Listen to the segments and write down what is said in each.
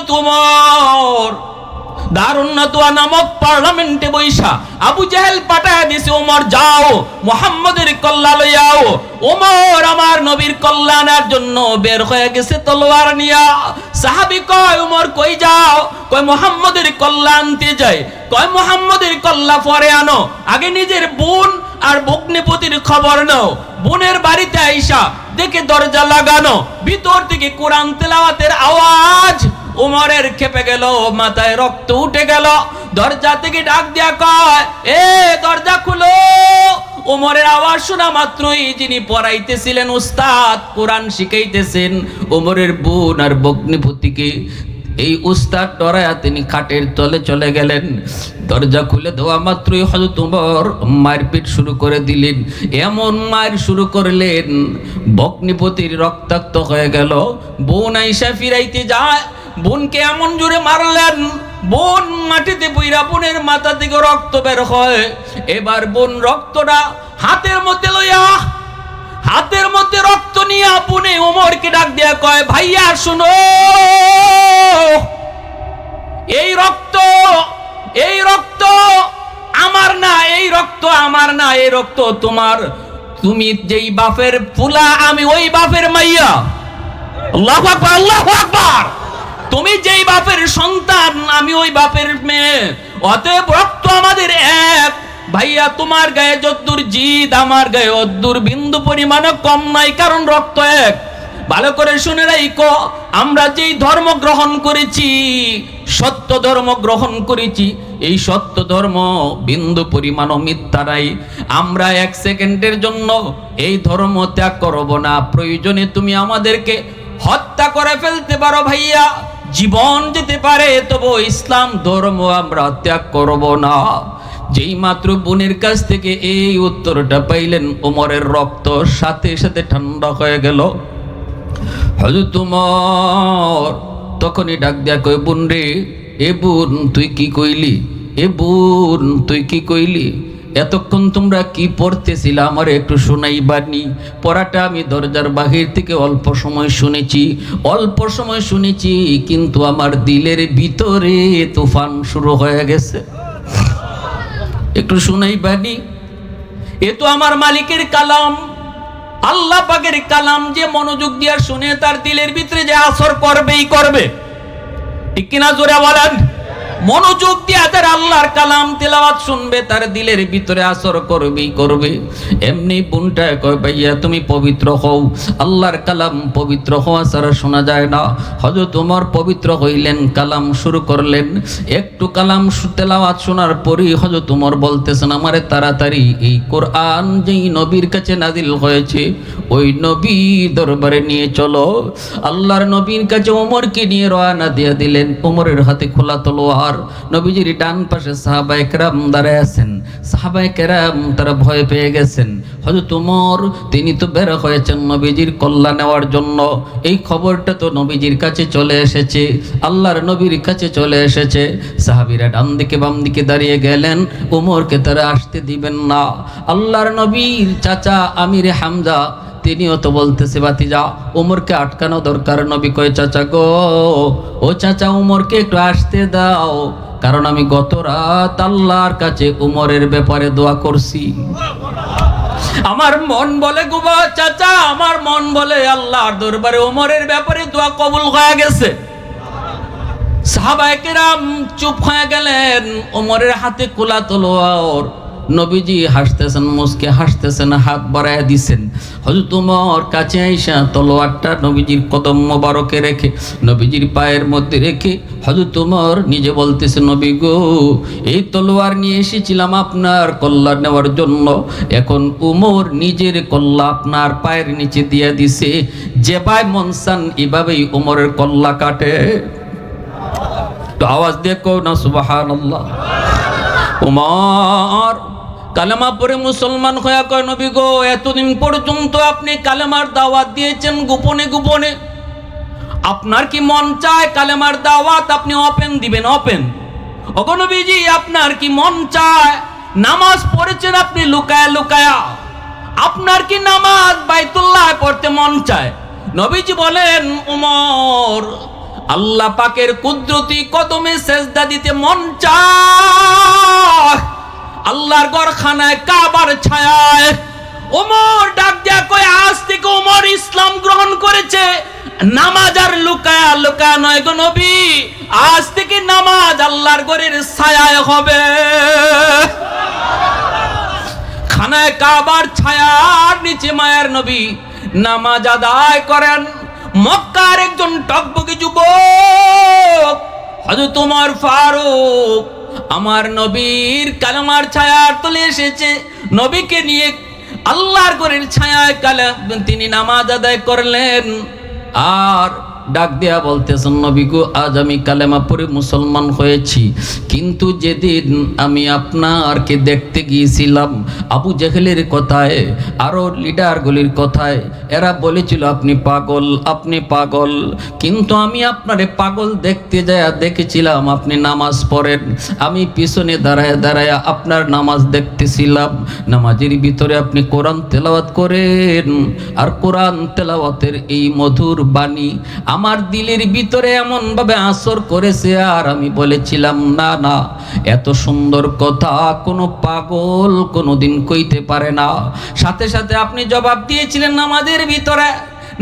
হযরত ওমর দারুন নাদওয়া নামক পার্লামেন্টে বৈশা আবু জেহেল পাঠায় দিছে, ওমর যাও মুহাম্মদের কল্যাণ লইয়াও। ওমর আমার নবীর কল্যাণের জন্য বের হয়ে গেছে তলোয়ার নিয়া। সাহাবী কয় ওমর কই যাও? কয় মুহাম্মদের কল্যাণ আনতে যাই। কয় মুহাম্মদের কল্যাণ পরে আনো, আগে নিজের বোন আর ভগ্নিপতির খবর নাও। বোনের বাড়িতে আইসা দেখে দরজা লাগানো, ভিতর থেকে কোরআন তেলাওয়াতের আওয়াজ। ওমরের খেপে গেল, মাথায় রক্ত উঠে গেল। দরজা থেকে ডাক দিয়া কয় এ দরজা খুলো। ওমরের আওয়াজ শোনা মাত্রই যিনি পড়াইতেছিলেন উস্তাদ, কোরআন শিখাইতেছেন ওমরের বোন আর ভগ্নিপতিকে, এই উস্তাদ ডরায়া তিনি খাটের তলে চলে গেলেন। দরজা খুলে দেওয়া মাত্রই হযরত ওমর মারপিট শুরু করে দিলেন। এমন মার শুরু করলেন ভগ্নিপতির রক্তাক্ত হয়ে গেল। বোন আইসা ফিরাইতে যায়, বোনকে এমন জোরে মারলেন বোন মাটিতে পইরা বোনের মাথা থেকে রক্ত বের হয়। এবার বোন রক্তটা হাতের মধ্যে লইয়া, হাতের মধ্যে রক্ত নিয়ে বোনে ওমরকে ডাক দিয়া কয় ভাইয়া শুনো, এই রক্ত আমার না, এই রক্ত আমার না, এই রক্ত তোমার। তুমি যেই বাপের ফুলা আমি ওই বাপের মাইয়া। আল্লাহু আকবার, আল্লাহু আকবার। তুমি যেই বাপের সন্তান আমি ওই বাপের মেয়ে, অতএব রক্ত আমাদের এক। ভাইয়া তোমার গায়ে যদ্দুর জিদ আমার গায়ে অদ্দুর বিন্দু পরিমাণে কম নাই, কারণ রক্ত এক। ভালো করে শুনে রাখো, আমরা যেই ধর্ম গ্রহণ করেছি, সত্য ধর্ম গ্রহণ করেছি, এই সত্য ধর্ম বিন্দু পরিমাণও মিথ্যা নাই। আমরা এক সেকেন্ডের জন্য এই ধর্ম ত্যাগ করব না। প্রয়োজনে তুমি আমাদেরকে হত্যা করে ফেলতে পারো ভাইয়া, জীবন যেতে পারে, তবু ইসলাম ধর্ম আমরা ত্যাগ করব না। যেই মাত্র বোনের কাছ থেকে এই উত্তরটা পাইলেন, ওমরের রক্ত সাথে সাথে ঠান্ডা হয়ে গেল। হযরত ওমর তখনই ডাক দিয়া কয় বোন রে, এ বোন তুই কি কইলি? এ বোন তুই কি কইলি? এতক্ষণ তোমরা কি পড়তেছিলা আমার একটু শোনাইবানি? পড়াটা আমি দরজার বাহির থেকে অল্প সময় শুনেছি, কিন্তু আমার দিলের ভিতরে তুফান শুরু হয়ে গেছে। একটু শোনাইবানি? এ তো আমার মালিকের কালাম, আল্লাহ পাকের কালাম। যে মনোযোগ দিয়া শুনে তার দিলের ভিতরে যে আসর করবেই করবে, ঠিক কিনা জোরে বলেন? মনোযোগ দিয়ে তার আল্লাহর কালাম তেলাওয়াত শুনবে, তার দিলের ভিতরে আসর করবেই করবে। এমনি বোনটা কয় ভাইয়া তুমি পবিত্র হও, আল্লাহর কালাম পবিত্র হওয়া ছাড়া শোনা যায় না। হযরত ওমর পবিত্র হইলেন, কালাম শুরু করলেন। একটু কালাম তেলাওয়াত শোনার পরই হযরত ওমর বলতেছেন আমারে তাড়াতাড়ি এই কোরআন যেই নবীর কাছে নাজিল হয়েছে ওই নবী দরবারে নিয়ে চলো। আল্লাহর নবীর কাছে ওমরকে নিয়ে রওনা দিয়ে দিলেন। ওমরের হাতে খোলা তলোয়ার, নবীজির ডান পাশে সাহাবায়ে কেরাম দাঁড়ায় আছেন। সাহাবায়ে কেরাম তারা ভয় পেয়ে গেছেন। হযরত ওমর তিনি তো বের হয়েছেন নবীজির কল্যাণ নেওয়ার জন্য। এই খবরটা তো নবীজির কাছে চলে এসেছে, আল্লাহর নবীর কাছে চলে এসেছে। সাহাবীরা ডান দিকে বাম দিকে দাঁড়িয়ে গেলেন, ওমরকে তারা আসতে দিবেন না। আল্লাহর নবীর চাচা আমিরে হামজা তিনিও তো বলতেছে ভাতিজা ওমরকে আটকানো দরকার। নবী কয় চাচা গো, ও চাচা ওমরকে একটু আসতে দাও, কারণ আমি গত রাত আল্লাহর কাছে ওমরের ব্যাপারে দোয়া করছি। আমার মন বলে গো চাচা, আমার মন বলে আল্লাহর দরবারে ওমরের ব্যাপারে দোয়া কবুল হয়ে গেছে। সাহাবায়ে কেরাম চুপ হয়ে গেলেন। ওমরের হাতে খোলা তলোয়ার, নবীজি হাসতেছেন, মুসকে হাসতেছেন, হাত বাড়ায় দিছেন। হযরত ওমর কাছে আইসা তলোয়ারটা নবীজির কদম মোবারকে রেখে, নবীজির পায়ের মধ্যে রেখে হযরত ওমর নিজে বলতেছে নবী গো, এই তলোয়ার নিয়ে এসেছিলাম আপনার কল্যাণ নেওয়ার জন্য। এখন ওমর নিজের কল্লা আপনার পায়ের নিচে দিয়ে দিছে, যেভাবে মন চান এভাবেই ওমরের কল্লা কাটে। তো আওয়াজ দিয়ে কও না সুবহানাল্লাহ। ওমর কালেমা পড়ে মুসলমান হয়ে কয় নবী গো, এতদিন পর্যন্ত আপনি কালেমার দাওয়াত দিয়েছেন গোপনে গোপনে, আপনার কি মন চায় কালেমার দাওয়াত আপনি ওপেন দিবেন? ওপেন। ওগো নবীজি আপনার কি মন চায় নামাজ পড়েছেন আপনি লুকায়া লুকায়া, আপনার কি নামাজ বাইতুল্লাহ পড়তে মন চায়? নবীজি বলেন ওমর আল্লাহ পাকের কুদরতি কদমে সেজদা দিতে মন চায়। আল্লাহর ঘরখানায় কাবার ছায়ায় ওমর ডাক দেয়া কয়, আজ থেকে ওমর ইসলাম গ্রহণ করেছে। নামাজ আর লুকায়া লুকায়া নয় গো নবী, আজ থেকে নামাজ আল্লাহর ঘরের ছায়ায় হবে। খানায় কাবার ছায়ার নিচে মায়ার নবী নামাজ আদায় করেন। মক্কার একজন টকবকে যুবক হযরত ওমর ফারুক আমার নবীর কালেমার ছায়ার তলে এসেছে। নবীকে নিয়ে আল্লাহর ঘরের ছায়ায় তিনি নামাজ আদায় করলেন। আর ডাক দেয়া বলতেছেন, নবী গো, আজ আমি কালেমা পড়ে মুসলমান হয়েছি, কিন্তু যেদিন আমি আপনারকে দেখতে গিয়েছিলাম আবু জেহেলের কথায়, আরো লিডারগুলির কথায়, এরা বলেছিল আপনি পাগল, আপনি পাগল, কিন্তু আমি আপনারে পাগল দেখতে যায় দেখেছিলাম আপনি নামাজ পড়েন। আমি পিছনে দাঁড়ায় দাঁড়ায় আপনার নামাজ দেখতেছিলাম। নামাজের ভিতরে আপনি কোরআন তেলাওয়াত করেন, আর কোরআন তেলাওয়াতের এই মধুর বাণী আমার দিলের ভিতরে এমন ভাবে আসর করেছে। আর আমি বলেছিলাম না না, এত সুন্দর কথা কোনো পাগল কোনোদিন কইতে পারে না। সাথে সাথে আপনি জবাব দিয়েছিলেন নামাজের ভিতরে,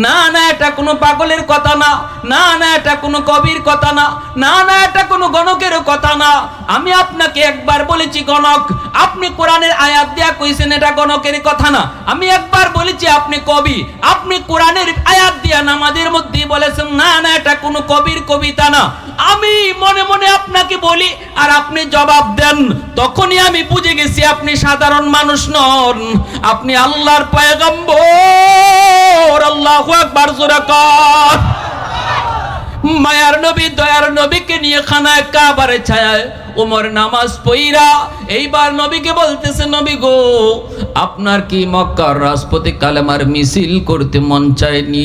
না না এটা কোনো পাগলের কথা না, না না এটা কোনো কবির কথা না, না না এটা কোনো গণকের কথা না। আমি আপনাকে একবার বলেছি গণক, আপনি কোরআনের আয়াত দিয়া কইছেন এটা গণকের কথা না। আমি একবার বলেছি আপনি কবি, আপনি কোরআনের আয়াত দিয়া নামাজের মধ্যে বলেছেন না না এটা কোনো কবির কবিতা না। আমি মনে মনে আপনাকে বলি আর আপনি জবাব দেন, তখনই আমি বুঝে গেছি আপনি সাধারণ মানুষ নন, আপনি আল্লাহর পয়গম্বর। আল্লাহু আকবার, জোরে কর। মায়ার নবী দয়ার নবীকে নিয়ে খানায় কাবারে ছায়ায় ওমর নামাজ পইরা এইবার নবীকে বলতেছে, নবী গো, আপনার কি মক্কার রাজপথে কালেমার মিছিল করতে মন চায়নি?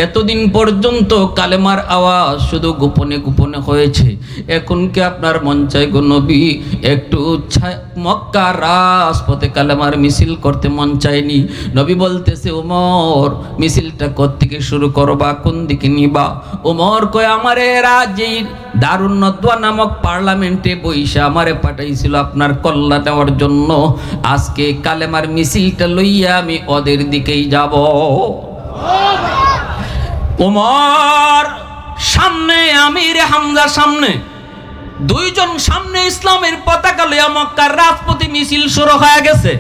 এতদিন পর্যন্ত কালেমার আওয়াজ শুধু গোপনে গোপনে হয়েছে, এখন কি আপনার মন চায় গো নবী একটু মক্কার রাজপথে কালেমার মিছিল করতে মন চায়নি? নবী বলতেছে, ওমর মিছিলটা কোত্থেকে শুরু করবা, কোন দিকে নিবা? ওমর কয়, আমারে রাজের দারুন নদওয়া নামক পার্লামেন্টে বইসা আমারে পাঠাইছিল আপনার কল্লা নেওয়ার জন্য। আজকে কালেমার মিছিলটা লইয়া আমি ওদের দিকেই যাব। ওমর সামনে, আমির হামজা সামনে, দুইজন সামনে ইসলামের পতাকা লইয়া মক্কার রাজপথে মিছিল শুরু হয়ে গেছে।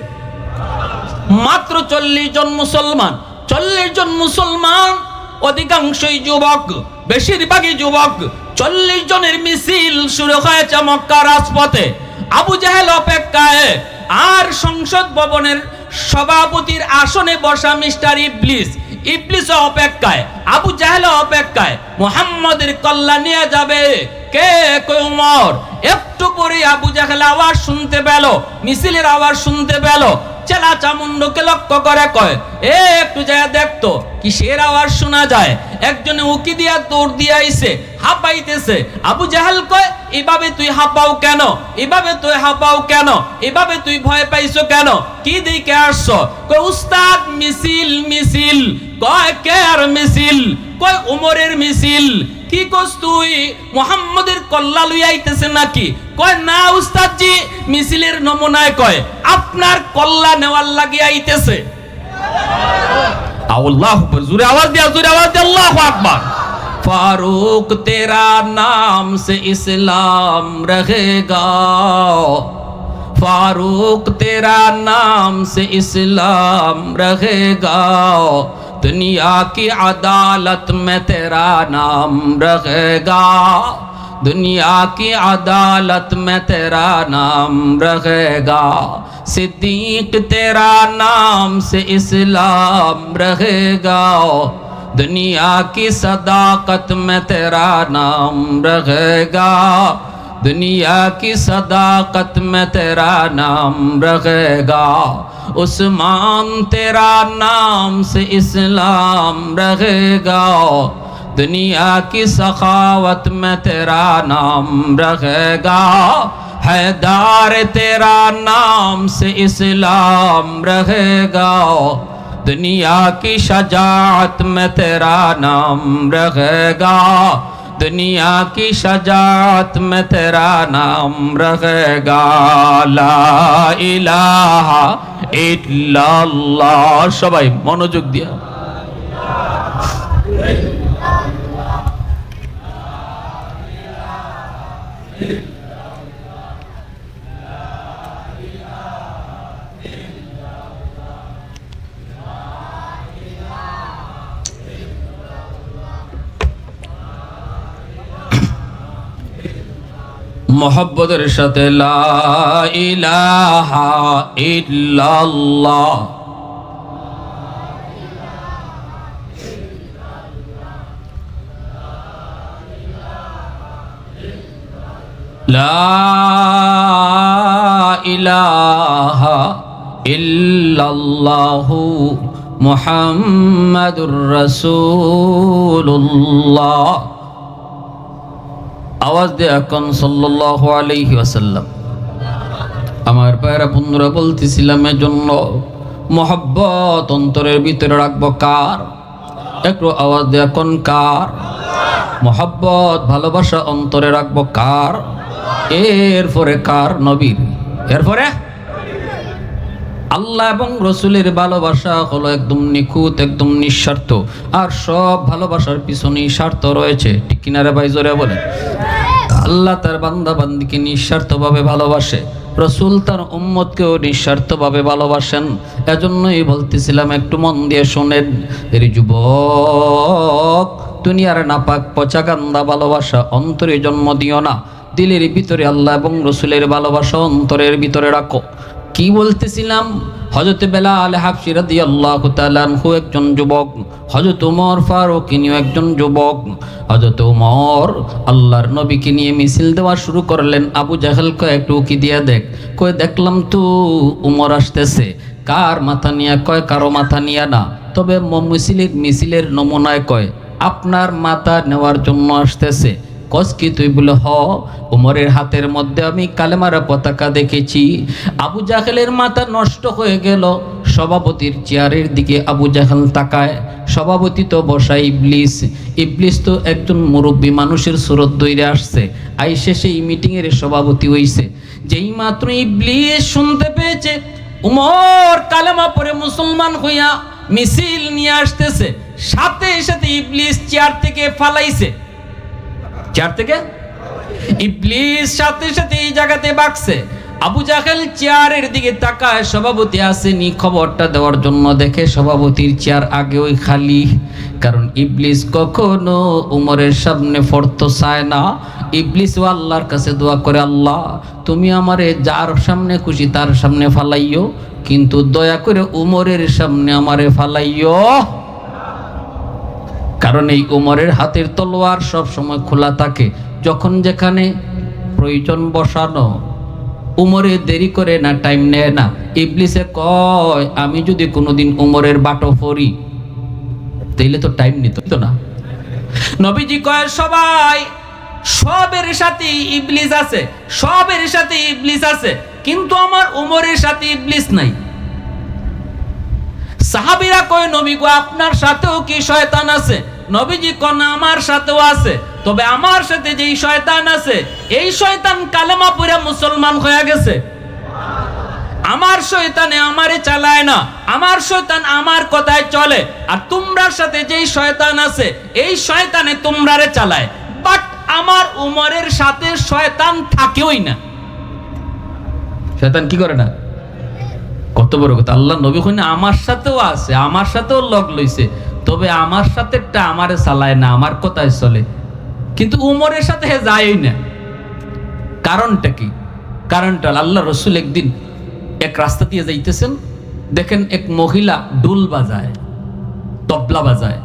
মাত্র 40 জন মুসলমান, 40 জন মুসলমান, অধিকাংশই যুবক, বেশিরভাগই যুবক। 40 জনের মিছিল শুরু হয়েছে মক্কা রাজপথে। আবু জাহেল অপেক্ষায়, আর সংসদ ভবনের সভাপতির আসনে বসা মিস্টার ইবলিস, ইবলিস অপেক্ষায়, আবু জাহেল অপেক্ষায়। মুহাম্মাদের কল্লা নিয়ে যাবে কে? কই ওমর। একটু পরে আবু জাহেল আওয়াজ শুনতে পেল, মিছিলের আওয়াজ শুনতে পেল। চেলা চামুন্ডকে লক্ষ্য করে কয়, এ একটু যায় দেখতো কিসের আওয়াজ শোনা যায়। একজনে উকি দিয়া দৌড় দিয়া আইছে, হাঁপাইতেছে। আবু জাহেল কয়, এভাবে তুই হাঁপাও কেন? এভাবে তুই হাঁপাও কেন? এভাবে তুই ভয় পাইছো কেন? কি দিকে আসছো? কয়, উস্তাদ মিছিল মিছিল। কয়, কে আর মিছিল? কয়, ওমরের মিছিল। কি কস তুই? মুহাম্মাদের কল্লা লইয়া আইতেছে নাকি? কয়, না উস্তাদ জি, মিছিলের নমুনায় কয় আপনার কল্লা নেওয়ার লাগি আইতেছে। আল্লাহু আকবার, জোরে আওয়াজ দিয়া, জোরে আওয়াজ দিয়া আল্লাহু আকবার। फारूक तेरा नाम से इस्लाम रहेगा, फारूक तेरा नाम से इस्लाम रहेगा, दुनिया की अदालत में तेरा नाम रहेगा, दुनिया की अदालत में तेरा नाम रहेगा, सिद्दीक तेरा नाम से इस्लाम रहेगा, दुनिया की सदाकत में तेरा नाम रहेगा, दुनिया की सदाकत में तेरा नाम रहेगा, उस्मान तेरा नाम से इस्लाम रहेगा, दुनिया की सखावत में तेरा नाम रहेगा, हैदर तेरा नाम से इस्लाम रहेगा, दुनिया की शजाअत में तेरा नाम रहेगा, दुनिया की सजात में तेरा नाम रहेगा ला इलाहा इल्लाल्लाह সবাই মনোযোগ দিয়া मोहब्बतेर साथे ला इलाहा इल्लाल्लाह ला इलाहा इल्लल्लाहु मुहम्मदुर रसूलुल्लाह आवाज दे এখন সাল্লাল্লাহু আলাইহি ওয়াসাল্লাম। আমার পায়রা বন্ধুরা বলতেছিলাম এজন্য মোহাব্বত অন্তরের ভিতরে রাখবো কার? একটু আওয়াজ দে এখন কার? মোহাব্বত ভালোবাসা অন্তরে রাখবো কার? এরপরে কার? নবীর। এরপরে আল্লাহ এবং রসুলের ভালোবাসা হলো একদম নিখুঁত, একদম নিঃস্বার্থ। আর সব ভালোবাসার পিছনেই স্বার্থ রয়েছে, ঠিক কিনা রে ভাই? জোরে বলেন। আল্লাহ তার বান্দা বান্দিকে নিঃস্বার্থভাবে ভালোবাসে, রসুল তার উম্মতকেও নিঃস্বার্থভাবে ভালোবাসেন। এজন্যই বলতেছিলাম একটু মন দিয়ে শোনেন। এর যুবক, দুনিয়ার নাপাক পচা গান্দা ভালোবাসা অন্তরে জন্ম দিও না। দিলের ভিতরে আল্লাহ এবং রসুলের ভালোবাসা অন্তরের ভিতরে রাখো। কি বলতেছিলাম? হযরত বেলাল হাবশী রাদিয়াল্লাহু তাআলা আনহু একজন যুবক, হযরত ওমর ফারুক ইনিও একজন যুবক। হযরত ওমর আল্লাহর নবীকে নিয়ে মিছিল দেওয়া শুরু করলেন। আবু জাহেল কয় একটু কি দিয়া দেখ। কয় দেখলাম তো ওমর আসতেছে। কার মাথা নিয়া? কয় কারো মাথা নিয়া না, তবে মিছিলের নমুনায় কয় আপনার মাথা নেওয়ার জন্য আসতেছে। কস কি? তুই বলে হ, উমরের হাতের মধ্যে আমি কালেমার পতাকা দেখেছি। আবু জাহেলের মাথা নষ্ট হয়ে গেল। সভাপতির চেয়ারের দিকে আবু জাহেল তাকায়। সভাপতি তো বসা ইবলিস। ইবলিস তো একজন মুরব্বী মানুষের সুরত দইরে আসছে, আইসে সেই মিটিংয়ের সভাপতি হইছে। যেই মাত্র ইবলিস শুনতে পেয়েছে উমর কালেমা পড়ে মুসলমান হইয়া মিছিল নিয়ে আসতেছে, সাথে সাথে ইবলিস চেয়ার থেকে ফালাইছে। চেয়ার থেকে ইবলিস সাথে সাথে এই জায়গাতে বাকছে। আবু জাহেল চেয়ারের দিকে তাকায়, সভাপতি আসেনি খবরটা দেওয়ার জন্য। দেখে সভাপতির চেয়ার আগেই খালি। কারণ ইবলিস কখনো উমরের সামনে ফরতো চায় না। ইবলিস ও আল্লাহর কাছে দোয়া করে, আল্লাহ তুমি আমারে যার সামনে খুশি তার সামনে ফালাইও, কিন্তু দয়া করে উমরের সামনে আমারে ফালাইও। কারণ এই উমরের হাতের তলোয়ার সব সময় খোলা থাকে, যখন যেখানে প্রয়োজন বসানো। উমরে দেরি করে না, টাইম নেয় না। ইবলিসে কয় আমি যদি কোনোদিন উমরের বাটো পড়ি তাইলে তো টাইম নিত না। নবীজি কয় সবাই সবের সাথে ইবলিস আছে, সবের সাথে ইবলিস আছে, কিন্তু আমার উমরের সাথে ইবলিস নাই। সাহাবীরা কয় নবী গো আপনার সাথেও কি শয়তান আছে? নবীজি কোন আমার সাথেও আছে, তবে আমার সাথে যেই শয়তান আছে এই শয়তান কালেমা পড়ে মুসলমান হয়ে গেছে। আমার শয়তানে আমারে চালায় না, আমার শয়তান আমার কথায় চলে। আর তোমরার সাথে যেই শয়তান আছে এই শয়তানে তোমরারে চালায়। বাট আমার উমরের সাথে শয়তান থাকেই না। শয়তান কি করে না? কত বড় কথা! আল্লাহ নবী কইনা আমার সাথেও আছে, আমার সাথেও লগ লইছে, তবে আমার সাথেটা আমারে চালায় না, আমার কথায় চলে। কিন্তু উমরের সাথে হে যায়ই না। কারণটা কি? কারণটা আল্লাহ রসুল একদিন এক রাস্তা দিয়ে যাইতেছেন, দেখেন এক মহিলা ডুল বাজায়, তবলা বাজায়।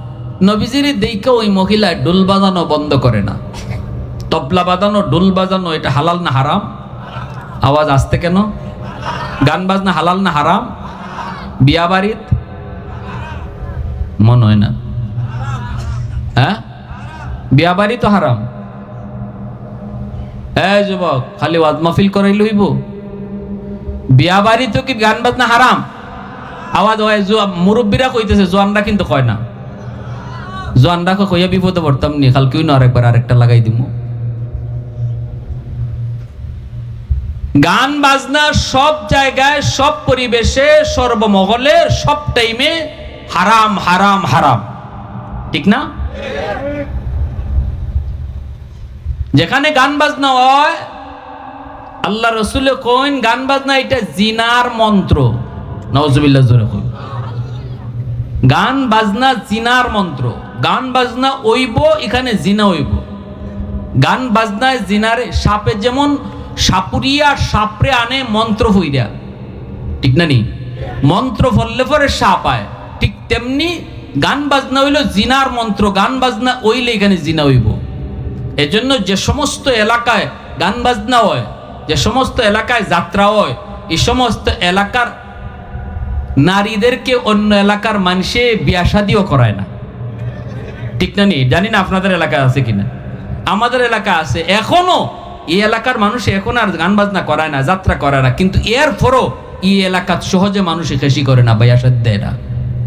নবীজির দেখে ওই মহিলা ডুল বাজানো বন্ধ করে না। তবলা বাজানো, ডুল বাজানো এটা হালাল না হারাম? আওয়াজ আসতে কেন? গান বাজনা হালাল না হারাম? বিয়া বাড়িত মনে হয় না, হ্যাঁ? বিয়া বাড়ি তো হারাম। যুবক খালি ওয়াজ মাহফিল করাই লইব? বিয়া বাড়ি তো কি গান বাজনা হারাম? আওয়াজ হয় মুরব্বীরা কইতেছে, জোয়ানরা কিন্তু কয় না। জোয়ান রাখো কইয়া বিপদে পড়তাম নি, কালকেই না আরেকবার আরেকটা লাগাই দিব। গান বাজনা সব জায়গায়, সব পরিবেশে, সর্বমহলে, সব টাইমে হারাম হারাম হারাম, ঠিক না? যেখানে গান বাজনা হয়, আল্লাহ রসুল কইন গান বাজনা এটা জিনার মন্ত্র। নাউজুবিল্লাহ জোরে কই, গান বাজনা জিনার মন্ত্র। গান বাজনা ওইব, এখানে জিনা ওইব। গান বাজনায় জিনারে, সাপে যেমন সাপুরিয়া সাপরে আনে মন্ত্র হইরা, ঠিক না নি? মন্ত্র ফললে পরে সাপ আয়, ঠিক তেমনি গান বাজনা হইল জিনার মন্ত্র। গান বাজনা ওইলে এখানে জিনা হইব। এজন্য যে সমস্ত এলাকায় গান বাজনা হয়, যে সমস্ত এলাকায় যাত্রা হয়, এই সমস্ত এলাকার নারীদেরকে অন্য এলাকার মানুষে বিয়া শাদিও করায় না, ঠিক না নি? জানি না আপনাদের এলাকায় আছে কিনা, আমাদের এলাকা আছে এখনো। এই এলাকার মানুষ এখন আর গান বাজনা করায় না, যাত্রা করায় না, কিন্তু এর পরও এই এলাকার সহজে মানুষ খেসি করে না, বিয়া শাদি দেয় না,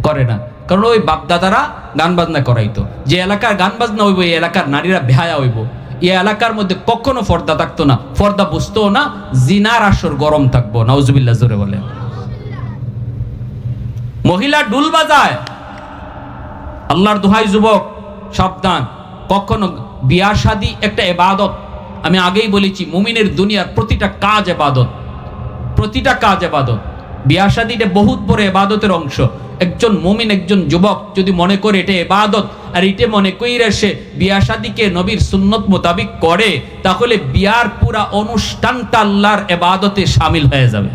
করে না। কারণ ওই বাপদাদারা গান বাজনা করাইতো। যে এলাকার গান বাজনা হইব, এই এলাকার নারীরা বেহায়া হইব। এই এলাকার মধ্যে কখনো পর্দা থাকতো না, পর্দা বুঝতো না, জিনার আসর গরম থাকবো। নাউজুবিল্লাহ জোরে বলে। মহিলা ডুল বাজায়, আল্লাহর দোহাই যুবক সাবধান। কখনো বিয়া শাদী একটা ইবাদত। আমি আগেই বলেছি, মুমিনের দুনিয়ার প্রতিটা কাজ ইবাদত, প্রতিটা কাজ ইবাদত। বিয়া শাদী এটা বহুত বড় ইবাদতের অংশ। একজন মুমিন, একজন যুবক যদি মনে করে এটা ইবাদত, আর এটা মনে কইরা সে বিয়া শাদীকে নবীর সুন্নত মোতাবিক করে, তাহলে বিয়ার পুরা অনুষ্ঠানটা আল্লাহর ইবাদতে শামিল হয়ে যাবে।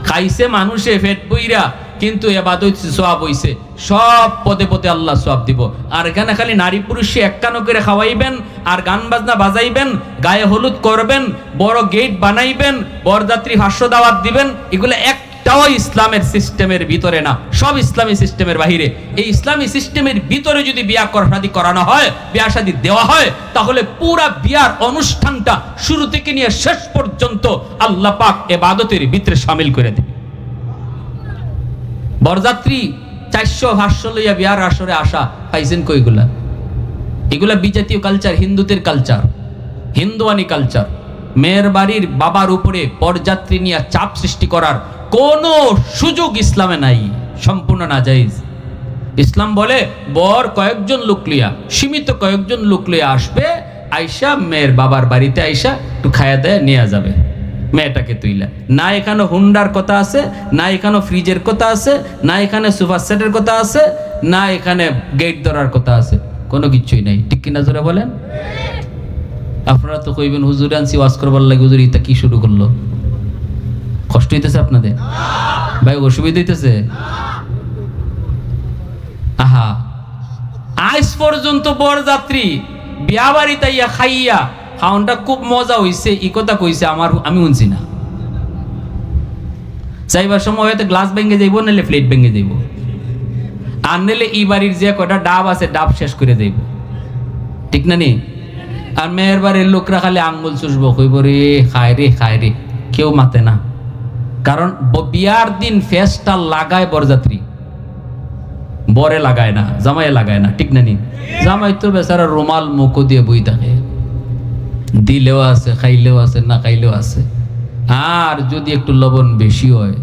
খাইছে মানুষে পেট বইরা, কিন্তু ইবাদত সওয়াব হইছে, সব পদে পদে আল্লাহ সওয়াব দিব। আর এখানে খালি নারী পুরুষে এককানো করে খাওয়াইবেন, আর গান বাজনা বাজাইবেন, গায়ে হলুদ করবেন, বড় গেট বানাইবেন, বরযাত্রী ভাষ্য দাওয়াত দিবেন, এগুলো একটাও ইসলামের সিস্টেমের ভিতরে না, সব ইসলামী সিস্টেমের বাহিরে। এই ইসলামী সিস্টেমের ভিতরে যদি বিয়া শাদী করানো হয়, বিয়া শাদী দেওয়া হয়, তাহলে পুরা বিয়ার অনুষ্ঠানটা শুরু থেকে নিয়ে শেষ পর্যন্ত আল্লাহ পাক ইবাদতের ভিতরে শামিল করে দেবে। বরযাত্রী 400 ভাষ্য লইয়া বিয়ার আসরে আসা পাইছেন কইগুলা? এগুলা বিজাতীয় কালচার, হিন্দুদের কালচার, হিন্দুয়ানি কালচার। মেয়ের বাড়ির বাবার উপরে বরযাত্রী নিয়ে চাপ সৃষ্টি করার কোনো সুযোগ ইসলামে নাই, সম্পূর্ণ নাজায়েজ। ইসলাম বলে বর কয়েকজন লোক লইয়া, সীমিত কয়েকজন লোক লইয়া আসবে, আইসা মেয়ের বাবার বাড়িতে আইসা একটু খায়া দেয়া নিয়ে যাবে মেয়েটাকে তুইলা। না এখানে হুন্ডার কথা আছে, না এখানে ফ্রিজের কথা আছে, না এখানে সুপার সেটের কথা আছে, না এখানে গেট ধরার কথা আছে, কোনো কিছুই নাই, ঠিক কিনা জোরে বলেন? আপনারা তো কইবেন হুজুর আনছি ওয়াজ করবার লাগে, হুজুর ইতা কি শুরু করলো? কষ্ট হইতেছে আপনাদের ভাই? অসুবিধা হইতেছে? আহা, আজ পর্যন্ত বরযাত্রী বিয়া বাড়িতে ইয়া খাইয়া খাওয়ানটা খুব মজা হইছে, ই কথা কইছে, আমি শুনছি না। যাইবার সময় হয়তো গ্লাস ভেঙে যাইব, নাহলে প্লেট ভেঙে যাইব, আর নাহলে এই বাড়ির যে কয়টা ডাব আছে ডাব শেষ করে যাইব, ঠিক না নি? আর মেয়ের বাড়ির লোকরা খালি আঙ্গুল চুষবো, কইব রে খায় রে খায় রে, কেউ মাতে না। কারণ বিয়ার দিন ফেসটা লাগায় বরযাত্রী, বরে লাগায় না, জামাইয়ে লাগায় না, ঠিক না নি? জামাই তো বেচারা রুমাল মুখো দিয়ে বই থাকে, দিলেও আছে, খাইলেও আছে, না খাইলেও আছে। আর যদি একটু লবণ বেশি হয়,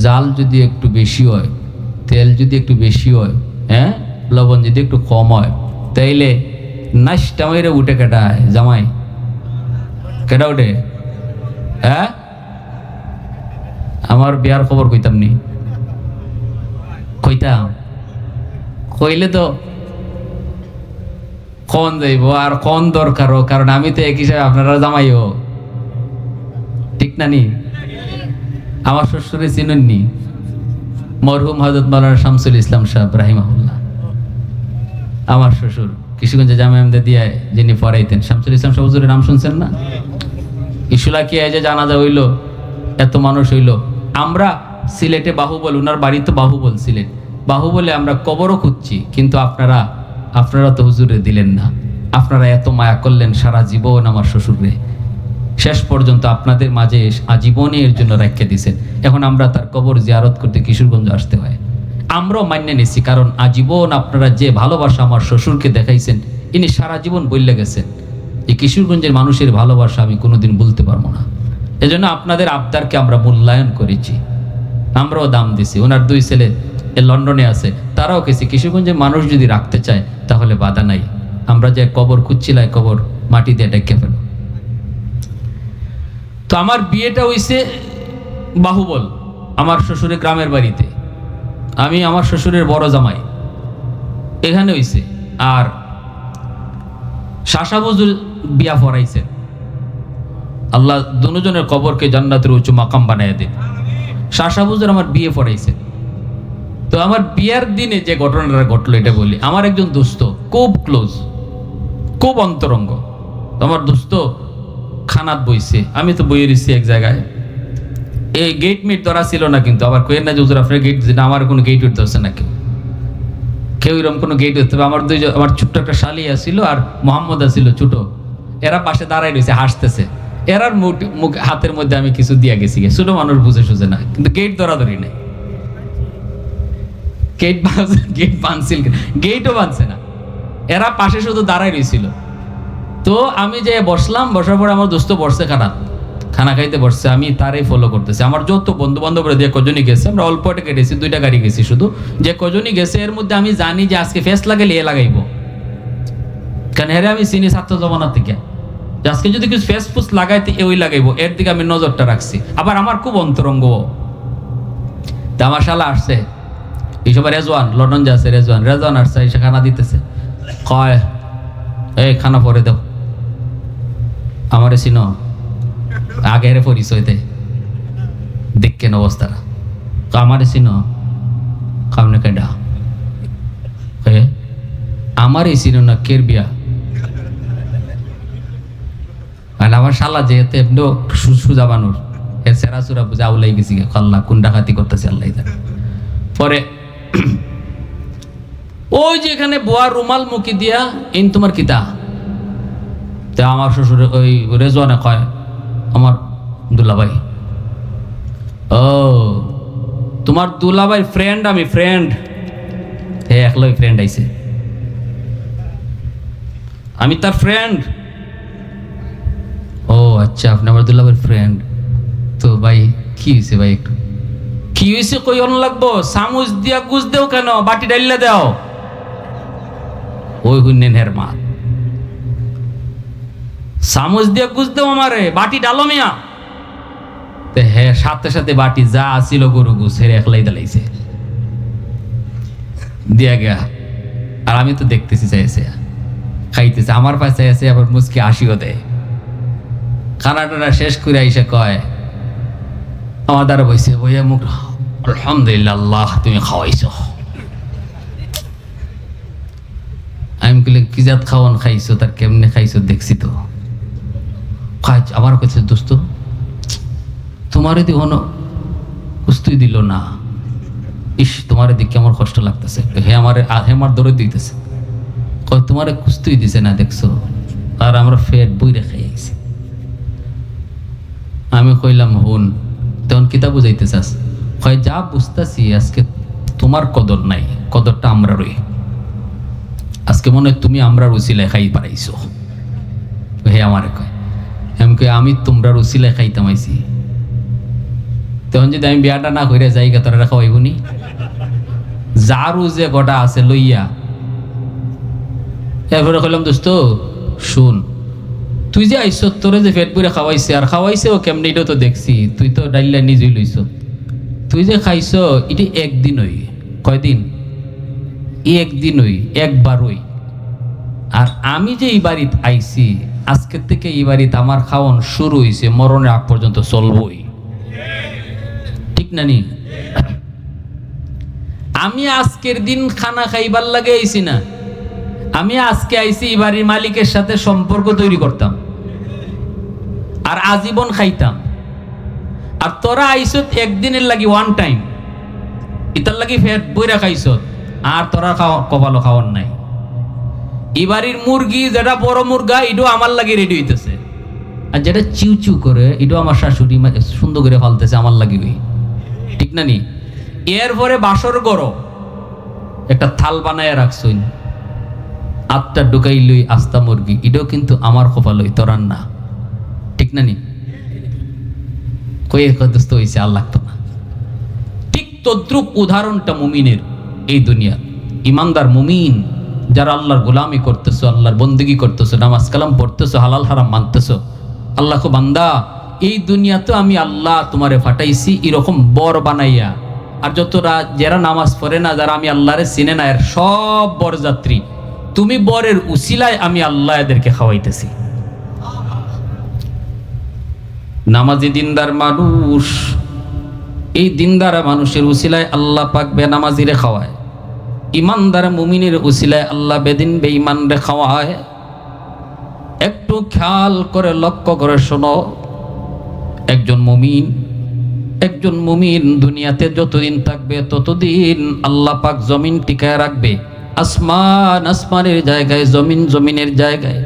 জাল যদি একটু বেশি হয়, তেল যদি একটু বেশি হয়, হ্যাঁ, লবণ যদি একটু কম হয়, তাইলে নাচটা মাইরে উঠে কেটায় জামাই, কেটা উঠে? হ্যাঁ, আমার বিয়ার খবর কইতাম নি, কইতাম, কইলে তো কোন যাইব, আর কোন দরকারও, কারণ আমি তো এক হিসাবে আপনারা জামাইও, ঠিক না নি? আমার শ্বশুরে চিনেননি, মরহুম হযরত মাওলানা শামসুল ইসলাম সাহেব রাহিমাহুল্লাহ, আমার শ্বশুর কিশোরগঞ্জে জামে আহমদিয়া যিনি পড়াইতেন। শামসুল ইসলাম সাহেব হুজুরের নাম শুনছেন না? ইসুলা কি যে জানাজা হইল, এত মানুষ হইল। আমরা সিলেটে বাহুবল, ওনার বাড়ি তো বাহুবল, সিলেট বাহুবলে আমরা কবরও খুঁজছি, কিন্তু আপনারা তো হুজুরে দিলেন না। আপনারা এত মায়া করলেন সারা জীবন আমার শ্বশুরে, শেষ পর্যন্ত আপনাদের মাঝে আজীবনে এর জন্য রেখে দিয়েছেন। এখন আমরা তার কবর জিয়ারত করতে কিশোরগঞ্জ আসতে হয়। আমরাও মান্য নিছি, কারণ আজীবন আপনারা যে ভালোবাসা আমার শ্বশুরকে দেখাইছেন, ইনি সারা জীবন বললে গেছেন এই কিশোরগঞ্জের মানুষের ভালোবাসা আমি কোনোদিন বলতে পারবো না। এজন্য আপনাদের আবদারকে আমরা মূল্যায়ন করেছি, আমরাও দাম দিছি। ওনার দুই ছেলে লন্ডনে আছে, তারাও গেছি। কিশোরগঞ্জের মানুষ যদি রাখতে চায় তাহলে বাধা নাই, আমরা যে কবর খুঁজছিলাই কবর মাটি দিয়ে ডেকে ফেলো। তো আমার বিয়েটা হইছে বাহুবল, আমার শ্বশুরের গ্রামের বাড়িতে। আমি আমার শ্বশুরের বড় জামাই, এখানে হইছে। আর শাসাবুজুর বিয়া ফরাইছেন, আল্লাহ দুজনের কবরকে জান্নাতের উঁচু মাকাম বানায় দেন। শাসাবুজুর আমার বিয়ে ফরাইছেন। তো আমার বিয়ার দিনে যে ঘটনাটা ঘটলো এটা বলি। আমার একজন দোস্ত, খুব ক্লোজ, খুব অন্তরঙ্গ, আমার দোস্ত খানাত বইছে, আমি তো বইয়ে দিচ্ছি এক জায়গায়। এই গেট মিট ধরা ছিল না, কিন্তু আবার কয়েন না যে হুজুর আপনার গেট, যেটা আমার কোনো গেট উঠতে হচ্ছে না, কেউ এরকম কোনো গেট উঠতে হবে। আমার ছোট্ট একটা শালি আসছিল আর মোহাম্মদ আসছিল ছোট, এরা পাশে দাঁড়াই রয়েছে হাসতেছে। এরার মুখ হাতের মধ্যে আমি কিছু দিয়া গেছি, ছোট মানুষ বুঝে সুঝে না, কিন্তু গেট ধরাধরি নেই। গেট বানছিল, গেটও বানছে না, এরা পাশে শুধু দাঁড়াই রয়েছিল। তো আমি যে বসলাম, বসার পরে আমার দোস্ত বসছে খানা খাইতে বসছে, আমি তারই ফলো করতেছি। আমার যত বন্ধু বান্ধবরা যে কজনই গেছে, আমরা অল্প একটা কেটেছি, 2টা গাড়ি গেছি শুধু, যে কজনই গেছে এর মধ্যে আমি জানি যে আজকে ফেস লাগাইলে এ লাগাইব, কারণ হেরে আমি চিনি ছাত্র জমানার থেকে, যে আজকে যদি কিছু ফেস ফুস লাগাইতে ওই লাগাইবো, এর দিকে আমি নজরটা রাখছি। আবার আমার খুব অন্তরঙ্গ। তা আমার শালা আসছে, এইসব রেজওয়ান লন্ডন যে আছে, রেজওয়ান আসছে, এসে খানা দিতেছে, কয় এই খানা পরে দাও, আমারে চিনো, আগে হেরে পরিচয় দে, দেখেন অবস্থাটা, আমারে চিনো, কামনে কেডা, আমারই চিনো না, কের বিয়া। আর আমার শালা যেহেতু এমনি সুজা মানুষ, এর সেরা সুরা বুঝা উলাই গেছি, আল্লাহ কোন ডাকাতি করতেছে আল্লাহ জানে। পরে ওই যে এখানে বোয়ার রুমাল মুখি দিয়া, ইন তোমার কিতা? তা আমার শ্বশুরে ওই রেজওয়ানে কয়, আমার দুলাভাই। ও তোমার দুলাভাই ফ্রেন্ড, আমি ফ্রেন্ড, হে একলাই ফ্রেন্ড আইছে, আমি তার ফ্রেন্ড। ও আচ্ছা, আপনি আমার দুলাভাইয়ের ফ্রেন্ড। তো ভাই কি হয়েছে ভাই, একটু কি হয়েছে কই অন লাগবো, চামচ দিয়া গুজ দেও কেন, বাটি ডাইলা দাও। ওই হুন্নেন হের মা, চামচ দিয়া গুজ দেও আমারে, বাটি ডালো মিয়া। হ্যাঁ, সাথে সাথে বাটি যা আসিল গরু গুছ হেরে একলাই দালাইছে দিয়া গা। আর আমি তো দেখতেছি চাইছে খাইতেছে, আমার পাশে আছে, আবার মুসকি হাসিও দেয়। খানাটা শেষ করে আইসা কয়, আমার দ্বারা বইছে, বইয়া মুখ, আলহামদুলিল্লাহ আল্লাহ তুমি খাওয়াইছো। আমি বলি কি জাত খাওয়ান খাইছো, তার কেমনে খাইছো দেখছি তো। আবার কাছে দোস্ত তোমারে দি হনো কুস্তুই দিল না, ইস তোমারে দিকে আমার কষ্ট লাগতেছে। হে আমার দৌড়ে দিতেছে, কয় তোমারে কুস্তুই দিছে না দেখছো, আর আমরা ফেট বই রেখে আইছি। আমি কইলাম হুন, তখন কিতা বুঝাইতে চাস? কয় যা বুঝতেছি আজকে তোমার কদর নাই, কদরটা আমরা রই। আজকে মনে হয় তুমি আমরা রুচিলায় খাই পারাইছো। হে আমারে কয়, আমি কই আমি তোমরা রুচিলায় খাইতাম আইছি, তখন যদি আমি বিয়াটা না করে যাই গা তোরা খাওয়াইবনি, যারু যে গোটা আছে লইয়া। এরপরে কইলাম দোস্ত শুন, তুই যে আইস তোরে যে পেট পুরে খাওয়াইছে, আর খাওয়াইছে ও কেমনি এটাও তো দেখছি, তুই তো ডাইলা নিজেই লইছ। তুই যে খাইছ এটি একদিন হই, কয়দিন? একদিন হই, একবারই। আর আমি যে এই বাড়িতে আইছি, আজকের থেকে এই বাড়িতে আমার খাওয়ান শুরু হয়েছে, মরণের আগ পর্যন্ত চলবই, ঠিক না নি? আমি আজকের দিন খানা খাইবার লাগে আইছি না, আমি আজকে আইছি এই বাড়ির মালিকের সাথে সম্পর্ক তৈরি করতাম আর আজীবন খাইতাম। আর তোরা আইসত একদিনের লাগি, ওয়ান টাইম, ইতার লাগি ফেট বইরা খাইছত, আর তোরা কপালো খাওয়ার নাই। এই বাড়ির মুরগি যেটা বড় মুরগা, এটাও আমার লাগি রেডি হইতেছে, আর যেটা চিউ চিউ করে এটাও আমার শাশুড়ি সুন্দর করে ফালতেছে আমার লাগি, ঠিক না নি? এরপরে বাসর গরো একটা থাল বানায় রাখছইন, আটটা ঢুকাই লই আস্তা মুরগি, এটাও কিন্তু আমার কপালই, তোরান না, ঠিক না নি? কয়ে কদস্ত হয়েছে আর লাগতো না। ঠিক তদ্রুপ উদাহরণটা মুমিনের এই দুনিয়া। ইমানদার মুমিন যারা আল্লাহর গোলামি করতেছো, আল্লাহর বন্দেগী করতেছো, নামাজ কালাম পড়তেছো, হালাল হারাম মানতেছো, আল্লাহ কো বান্দা এই দুনিয়াতে আমি আল্লাহ তোমারে ফাটাইছি এরকম বর বানাইয়া। আর যতরা যারা নামাজ পড়ে না, যারা আমি আল্লাহরে চিনে না, এর সব বরযাত্রী, তুমি বরের উসিলায় আমি আল্লাহ এদেরকে খাওয়াইতেছি। নামাজি দিনদার মানুষ, এই দিনদার মানুষের উসিলায় আল্লাহ পাক বেনামাজিরে খাওয়ায়, ইমানদার মুমিনের উসিলায় আল্লাহ বেদিন বেঈমানরে খাওয়ায়। একটু খেয়াল করে লক্ষ্য করে শোনো, একজন মুমিন দুনিয়াতে যতদিন থাকবে ততদিন আল্লাহ পাক জমিন টিকায় রাখবে। আসমানের জায়গায়, জমিনের জায়গায়,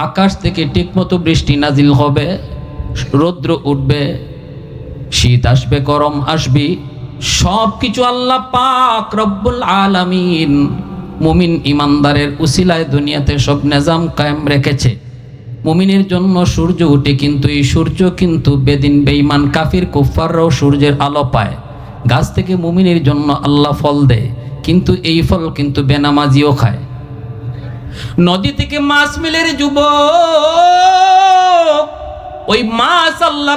আকাশ থেকে ঠিকমতো বৃষ্টি নাজিল হবে, রৌদ্র উঠবে, শীত আসবে, গরম আসবে, সব কিছু আল্লাহ পাক রব্বুল আলামিন মুমিন ইমানদারের উসিলায় দুনিয়াতে সব নিজাম কায়েম রেখেছে। মুমিনের জন্য সূর্য উঠে, কিন্তু এই সূর্য কিন্তু বেদিন বেঈমান কাফির কুফফাররাও সূর্যের আলো পায়। গাছ থেকে মুমিনের জন্য আল্লাহ ফল দেয়, কিন্তু এই ফল কিন্তু বেনামাজিও খায়। নদী থেকে মাছ মিলের যুবক, ওই মাছ আল্লাহ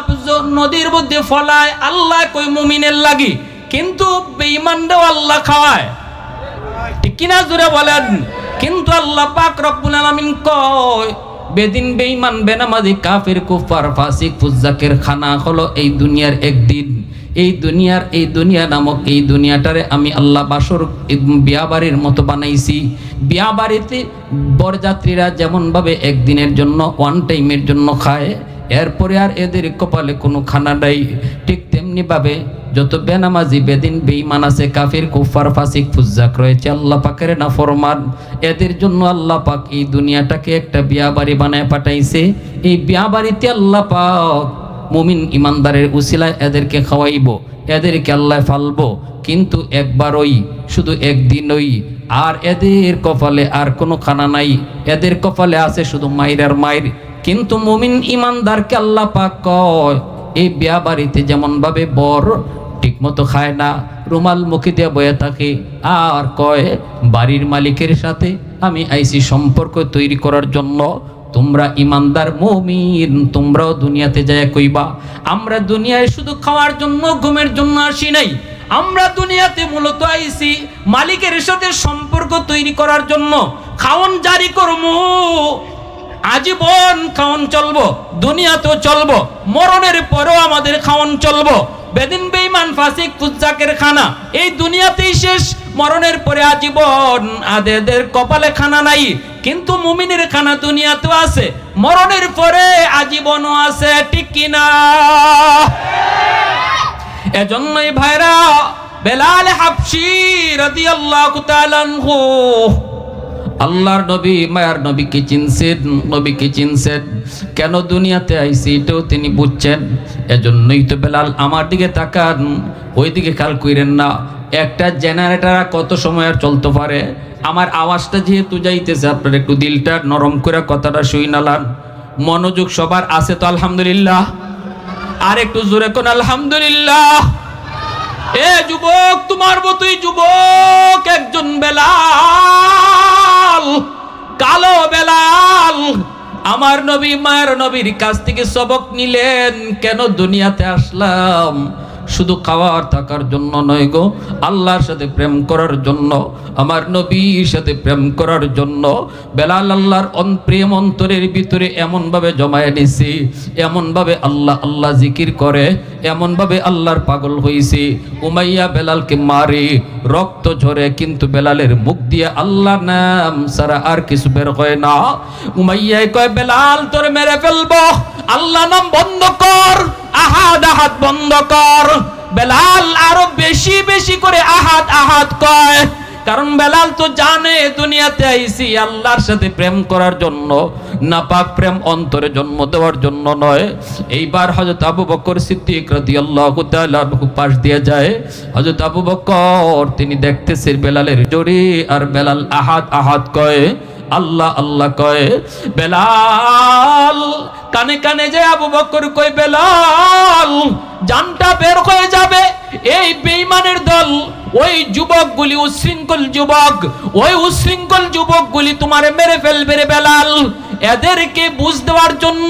নদীর মধ্যে ফলায়, আল্লাহ কই মুমিনের লাগি, কিন্তু বেঈমানরাও আল্লাহ খাওয়ায়, ঠিক কিনা জোরে বলেন? কিন্তু আল্লাহ পাক রব্বুল আলামিন কয় বেদিন বেঈমান বেনামাজি কাফির কুফার ফাসিক ফুজ্জাকের খানা হলো এই দুনিয়ার একদিন। এই দুনিয়া নামক এই দুনিয়াটারে আমি আল্লাহ বাসর বিয়াবাড়ির মতো বানাইছি। বিয়াবাড়িতে বরযাত্রীরা যেমনভাবে একদিনের জন্য ওয়ান টাইমের জন্য খায়, এরপরে আর এদের কপালে কোনো খানা নাই, ঠিক তেমনিভাবে যত বেনামাজি বেদিন বেঈমান আছে, কাফির কুফার ফাসিক ফুজ্জাক রয়েছে, আল্লাহ পাকের নাফরমান, এদের জন্য আল্লাহ পাক এই দুনিয়াটাকে একটা বিয়াবাড়ি বানায় পাঠাইছে। এই বিয়াবাড়িতে আল্লাহ পাক মুমিন ইমানদারের উসিলায় এদেরকে খাওয়াইব, এদেরকে আল্লাহ ফালবো, কিন্তু একবারই, শুধু একদিনই। আর এদের কপালে আর কোনো খানা নাই, এদের কপালে আছে শুধু মায়ের আর মায়ের। কিন্তু মুমিন ইমানদারকে আল্লাহ পাক কয় এই বিয়া বাড়িতে যেমন ভাবে বর ঠিক মতো খায় না, রুমাল মুখে দিয়ে বয়ে থাকে, আর কয় বাড়ির মালিকের সাথে আমি আইছি সম্পর্ক তৈরি করার জন্য। তোমরা ইমানদার মুমিন, তোমরাও দুনিয়াতে যায় কইবা আমরা দুনিয়ায় শুধু খাওয়ার জন্য ঘুমের জন্য আসি নাই, আমরা দুনিয়াতে মূলত আইছি মালিকের সাথে সম্পর্ক তৈরি করার জন্য। খাওন জারি করমু, আজীবন খাওন চলবো, দুনিয়াতেও চলবো, মরণের পরেও আমাদের খাওন চলবো। বেদিন বেঈমান ফাসিক ফুজ্জাকের খানা এই দুনিয়াতেই শেষ, মরণের পরে আজীবন। আদের কপালে খানা নাই, কিন্তু মুমিনের খানা দুনিয়াতেও আছে, মরণের পরে আজীবনও আছে, ঠিক কিনা? এজন্যই ভাইরা বেলাল হাবশী রাদিয়াল্লাহু তাআলা আনহু আল্লাহর নবী, মায়ার নবীকে চিনছেন, কেন দুনিয়াতে আইছি এটাও তিনি বুঝছেন। এজন্যই তো বেলাল আমার দিকে তাকান, ওই দিকে খেয়াল করেন না। একটা জেনারেটর কত সময় আর চলতে পারে? আমার আওয়াজটা যেহেতু যাইতেছে, আপনার একটু দিলটা নরম করে কথাটা শুইনালান। মনোযোগ সবার আছে তো? আলহামদুলিল্লাহ। আর একটু জোরে কোন আলহামদুলিল্লাহ। এ যুবক, তোমার মতোই যুবক একজন বেলাল, কালো বেলাল, আমার নবী মায়ের নবীর কাছ থেকে সবক নিলেন। কেন দুনিয়াতে আসলাম? শুধু খাওয়ার থাকার জন্য নয় গো, আল্লাহর সাথে প্রেম করার জন্য, আমার নবীর সাথে প্রেম করার জন্য। বেলাল আল্লাহর প্রেম অন্তরের ভিতরে এমনভাবে জমায়ে নিছে, এমনভাবে আল্লাহ আল্লাহ জিকির করে, এমনভাবে আল্লাহর পাগল হয়েছে। উমাইয়া বেলালকে মারে, রক্ত ঝরে, কিন্তু বেলালের মুখ দিয়ে আল্লাহ নাম ছাড়া আর কিছু বের হয় না। উমাইয়া কয় বেলাল তোর মেরে ফেলবো, আল্লাহ নাম বন্ধ কর, আহাদ আহাদ বন্ধ কর। বেলাল আরো বেশি বেশি করে আহাদ আহাদ কয়, কারণ বেলাল তো জানে দুনিয়াতে আইছি আল্লাহর সাথে প্রেম করার জন্য। নাপাক প্রেম অন্তরে জন্ম দেওয়ার জন্য নয়। এইবার হযরত আবু বকর সিদ্দিক রাদিয়াল্লাহু তাআলা পাশ দিয়ে যায়। হযরত আবু বকর তিনি দেখতেছেন বেলালের জোরে, আর বেলাল আহাদ আহাদ কয়, আল্লাহ আল্লাহ কয়। বেলাল কানে কানে যে আবু বকর কয়, বেলাল জানটা বের হয়ে যাবে। এই বেঈমানের দল, ওই যুবকগুলি উচ্ছৃঙ্খল যুবক, ওই উচ্ছৃঙ্খল যুবকগুলি তোমারে মেরে ফেলবে রে বেলাল। এদেরকে বুঝ দেওয়ার জন্য,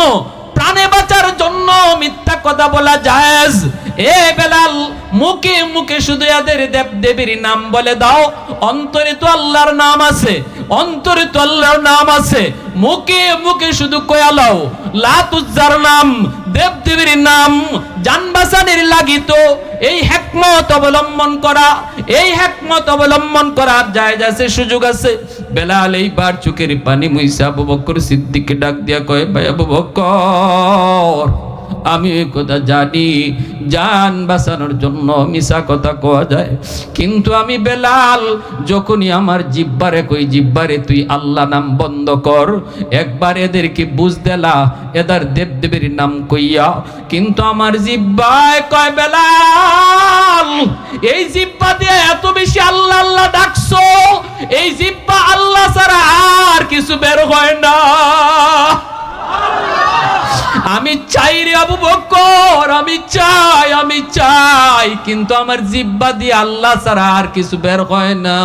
প্রাণে বাঁচার জন্য মিথ্যা কথা বলা জায়েজ। এ বেলাল মুখে মুখে শুধু এদের দেব দেবীর নাম বলে দাও, অন্তরে তো আল্লাহর নাম আছে, অন্তরে তো আল্লাহর নাম আছে। মুখে মুখে শুধু কয়ালাও লাত উজ্জার নাম, দেব দেবীর নাম, জান বাঁচানির লাগিত এই হিকমত অবলম্বন করা, এই হিকমত অবলম্বন করার জায়েজ আছে, সুযোগ আছে। বেলাল এইবার চোখের পানি মুইসা আবু বকর সিদ্দিককে ডাক দিয়া কয়, ভাই আবু বকর, আমি কথা জানি জান বাঁচানোর জন্য মিছা কথা কোয়া যায়, কিন্তু আমি বেলাল যখনই আমার জিব্বারে কই, জিব্বারে তুই আল্লাহ নাম বন্ধ কর, একবার এদেরকে বুঝ দেলা এদের দেবদেবীর নাম কইয়া, কিন্তু আমার জিব্বায় কয়, বেলাল এই জিব্বা দিয়ে এত বেশি আল্লাহ আল্লাহ ডাকছো, এই জিব্বা আল্লাহ ছাড়া আর কিছু বের হয় না। আমি চাই রে আবু বকর, আমি চাই, কিন্তু আমার জিব্বা দিয়ে আল্লাহ ছাড়া আর কিছু বের হয় না।